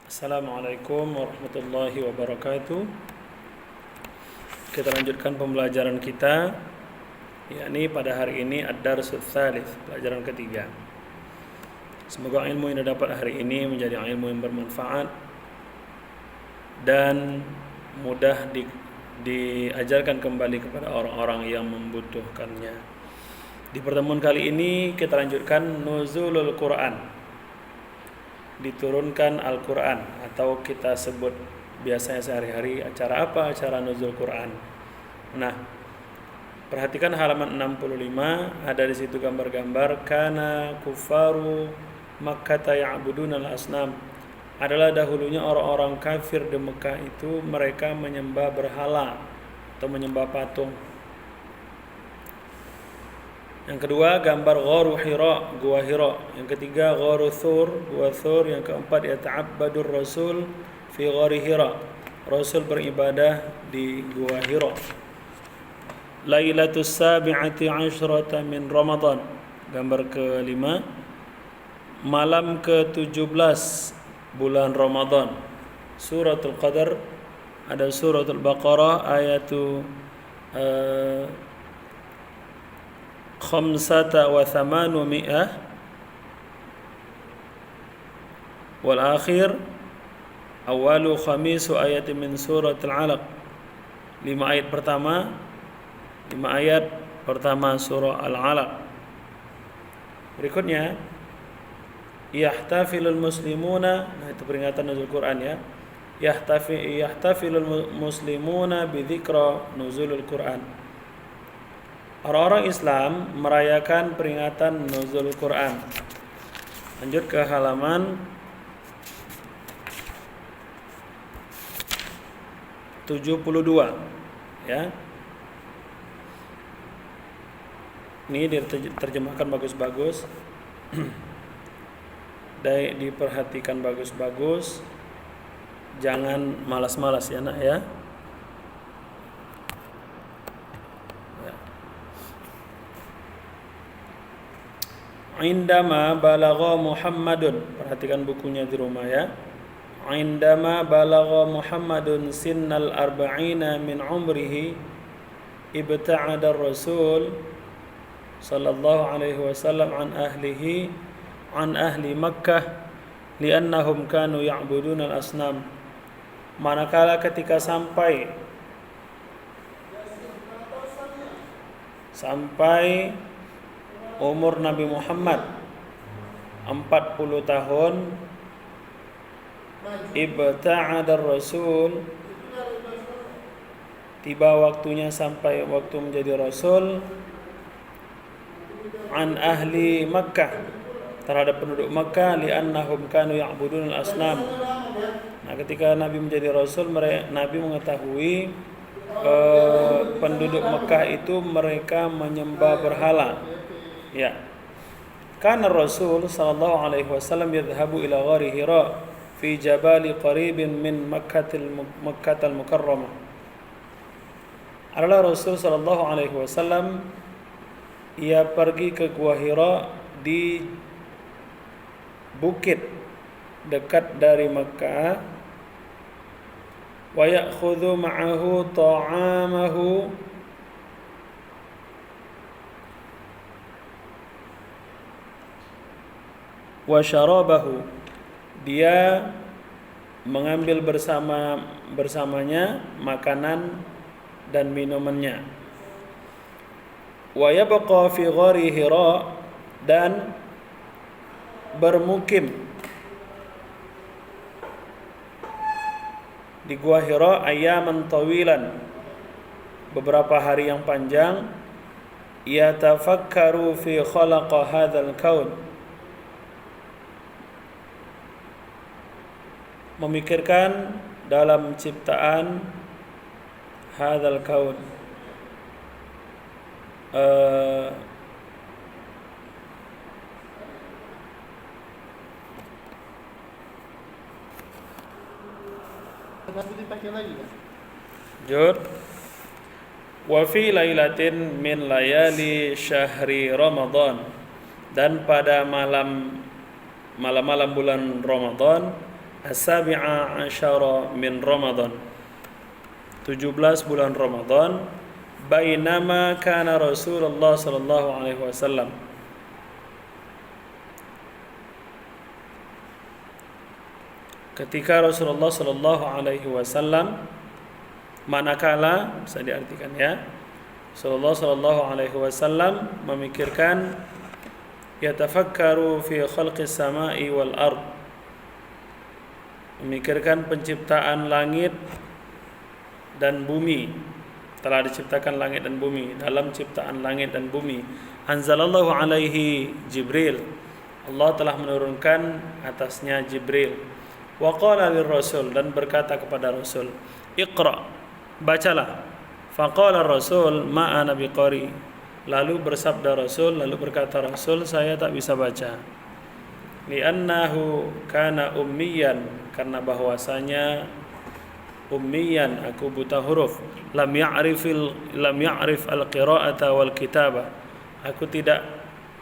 Assalamualaikum warahmatullahi wabarakatuh. Kita lanjutkan pembelajaran kita, yakni pada hari ini ad-darsus tsalits, pelajaran ketiga. Semoga ilmu yang didapat hari ini menjadi ilmu yang bermanfaat dan mudah diajarkan kembali kepada orang-orang yang membutuhkannya. Di pertemuan kali ini kita lanjutkan nuzulul Quran, diturunkan Al-Quran, atau kita sebut biasanya sehari-hari acara apa? Acara nuzul Quran. Nah, perhatikan halaman 65, ada di situ gambar-gambar kana kufaru Makkah ya'buduna al-asnam. Adalah dahulunya orang-orang kafir di Mekah itu mereka menyembah berhala atau menyembah patung. Yang kedua gambar gharu Hira, gua Hira. Yang ketiga gharu Thur, gua Thur. Yang keempat yata'abbadur Rasul fi ghari Hira. Rasul beribadah di gua Hira. Lailatus sabi'ati asyrata min Ramadan. Gambar kelima, malam ke-17 bulan Ramadan. Suratul Qadar, ada suratul Baqarah ayatu khamsata wa thamanumi'ah wal akhir awalu khamisu ayat min suratul Alaq. 5 ayat pertama surah Al-Alaq. Berikutnya yahtafilul muslimuna, nah itu peringatan nuzul Quran ya. Yahtafilul muslimuna bi dzikra nuzulul Quran. Orang-orang Islam merayakan peringatan nuzul Quran. Lanjut ke halaman 72 ya. Ini diterjemahkan bagus-bagus. Diperhatikan bagus-bagus. Jangan malas-malas ya nak ya. Indama balagha Muhammadun, perhatikan bukunya di rumah ya. Indama balagha Muhammadun sinnal arba'ina min umrihi ibta'ada ar-rasul sallallahu alaihi wasallam an ahli Makkah li'annahum kanu ya'buduna al-asnam. Manakala ketika sampai umur Nabi Muhammad 40 tahun, ibta'adar Rasul, tiba waktunya sampai waktu menjadi Rasul, an ahli Makkah, terhadap penduduk Makkah, li'annahum kanu ya'budun al-asnam. Nah, ketika Nabi menjadi Rasul, Nabi mengetahui penduduk Makkah itu mereka menyembah berhala. Ya. Kana Rasul sallallahu alaihi wasallam yadhhabu ila ghari Hira fi jabali qaribin min Makkahil Mukarramah. Adalah Rasul sallallahu alaihi wasallam ia pergi ke Gua Hira di bukit dekat dari Makkah, wa ya'khudhu ma'ahu ta'amahu wa syarabahu. Dia mengambil bersamanya makanan dan minumannya. Wa yabqa fi ghari Hira, dan bermukim di Gua Hira ayaman tawilan, beberapa hari yang panjang. Yatafakkaru fi khalaqa hadzal kaun, memikirkan dalam ciptaan hadzal kaun. Jud wa fi lailatin min layali syahri Ramadan, dan pada malam-malam bulan Ramadan as-sabi'a asyara min Ramadan, 17 bulan Ramadan. Bainama kana Rasulullah sallallahu alaihi wasallam, ketika Rasulullah sallallahu alaihi wasallam, manakala bisa diartikan ya, Rasulullah sallallahu alaihi wasallam memikirkan, yatafakkaru fi khalqis samai wal ard, memikirkan penciptaan langit dan bumi. Telah diciptakan langit dan bumi. Dalam ciptaan langit dan bumi, anzalallahu alaihi Jibril, Allah telah menurunkan atasnya Jibril. Wa qala lirrasul, dan berkata kepada Rasul, Iqra, bacalah. Faqala Rasul, ma ana biqari, lalu bersabda Rasul, lalu berkata Rasul, saya tak bisa baca. Li'annahu kana ummiyan, karena bahwasanya ummiyan, aku buta huruf. Lam ya'rif al-qira'ata wal kitaba, aku tidak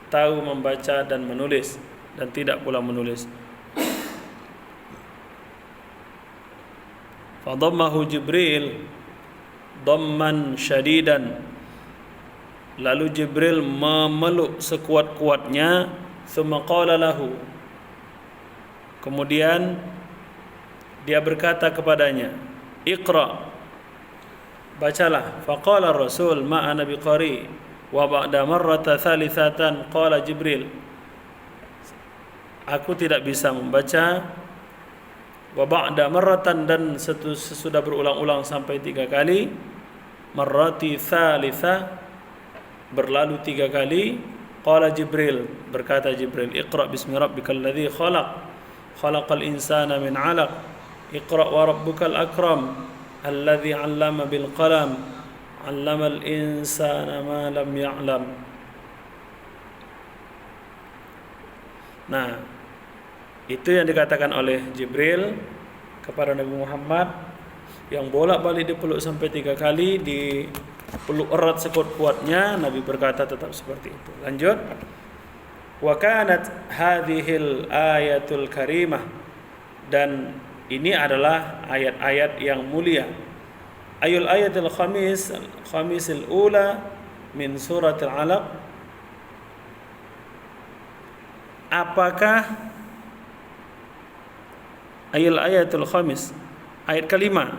tahu membaca dan menulis, dan tidak pula menulis. Fadammahu Jibril dhamman syadidan, lalu Jibril memeluk sekuat-kuatnya. Tsumma qala lahu, kemudian dia berkata kepadanya, Iqra, bacalah. Faqala Rasul, ma ana biqari. Wa ba'da marrata thalithatan qala Jibril, aku tidak bisa membaca. Wa ba'da marratan, dan sesudah berulang-ulang sampai 3 kali. Marrati thalitha, berlalu 3 kali. Qala Jibril, berkata Jibril, Iqra bismi rabbikal ladzi khalaq, khalaqal insana min 'alaq, Iqra wa rabbukal akram, alladzi 'allama bil qalam, 'allamal insana ma lam ya'lam. Nah, itu yang dikatakan oleh Jibril kepada Nabi Muhammad, yang bolak-balik dipeluk sampai 3 kali, dipeluk erat sekuat-kuatnya. Nabi berkata tetap seperti itu. Lanjut. Wa kanat hadhil ayatul karimah, dan ini adalah ayat-ayat yang mulia. Ayul ayatul khamisil ula min suratil alaq. Apakah ayul ayatul khamis, ayat kelima,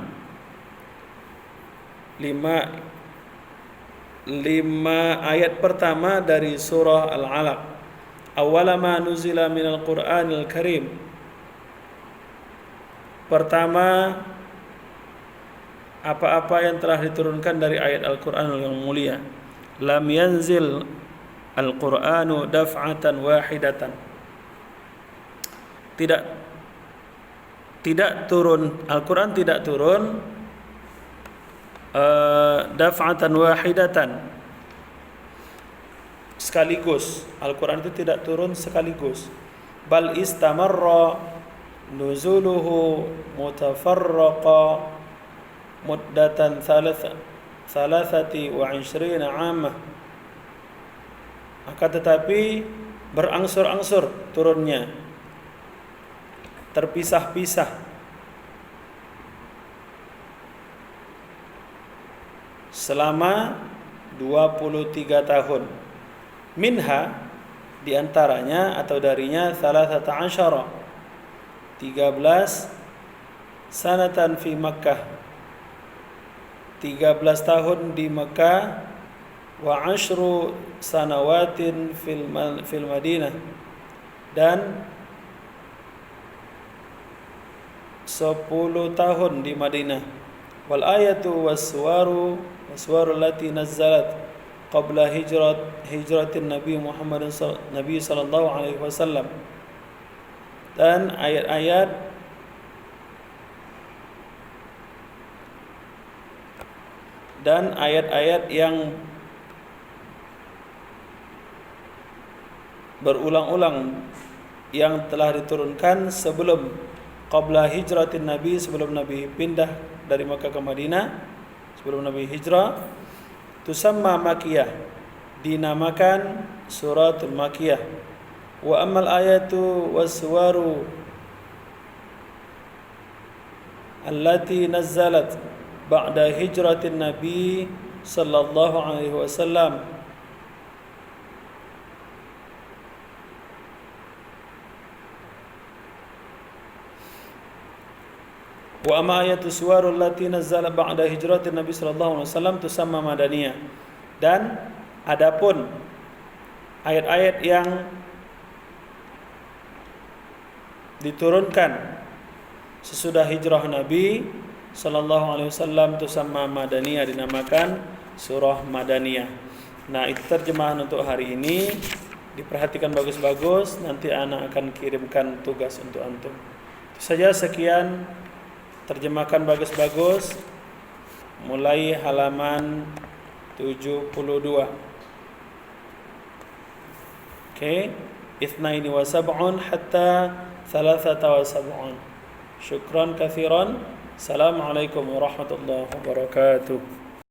lima ayat pertama dari surah Al-Alaq. Awwala ma nuzila minal Qur'anil Karim, pertama apa-apa yang telah diturunkan dari ayat Al-Qur'an yang mulia. Lam yanzil Al-Qur'anu daf'atan wahidatan, tidak turun Al-Qur'an, tidak turun daf'atan wahidatan, sekaligus. Al-Qur'an itu tidak turun sekaligus. Bal istamarra nuzuluhu mutafarraqa muddatan thalathati wa 20 'amah. Akan tetapi berangsur-angsur turunnya, terpisah-pisah, selama 23 tahun. Minha, diantaranya atau darinya, thalathata asyara, 13 sanatan fi Makkah, 13 tahun di Makkah. Wa 10 sanawatin fil Madinah, dan 10 tahun di Madinah. Wal ayatu waswaru allati nazzalat qabla hijratin Nabi Muhammad sallallahu alaihi wasallam, dan ayat-ayat yang berulang-ulang yang telah diturunkan sebelum qabla hijratin Nabi, sebelum Nabi pindah dari Makkah ke Madinah, sebelum Nabi hijrah. Tusamma Makiyah, dinamakan suratul Makiyah. Wa ammal ayatu waswaru allati nazzalat ba'da hijratin Nabi sallallahu alaihi wasallam. Wa amma ayatu suwarul lati nazzala ba'da hijratin Nabi sallallahu alaihi wasallam tusamma madaniyah. Dan adapun ayat-ayat yang diturunkan sesudah hijrah Nabi sallallahu alaihi wasallam tusamma madaniyah, dinamakan surah madaniyah. Nah, itu terjemahan untuk hari ini. Diperhatikan bagus-bagus, nanti anak akan kirimkan tugas untuk antum. Itu saja, sekian. Terjemahkan bagus-bagus mulai halaman 72. Oke, itsnaini wa sab'un hatta thalathata wa sab'un. Syukran katsiran. Assalamualaikum warahmatullahi wabarakatuh.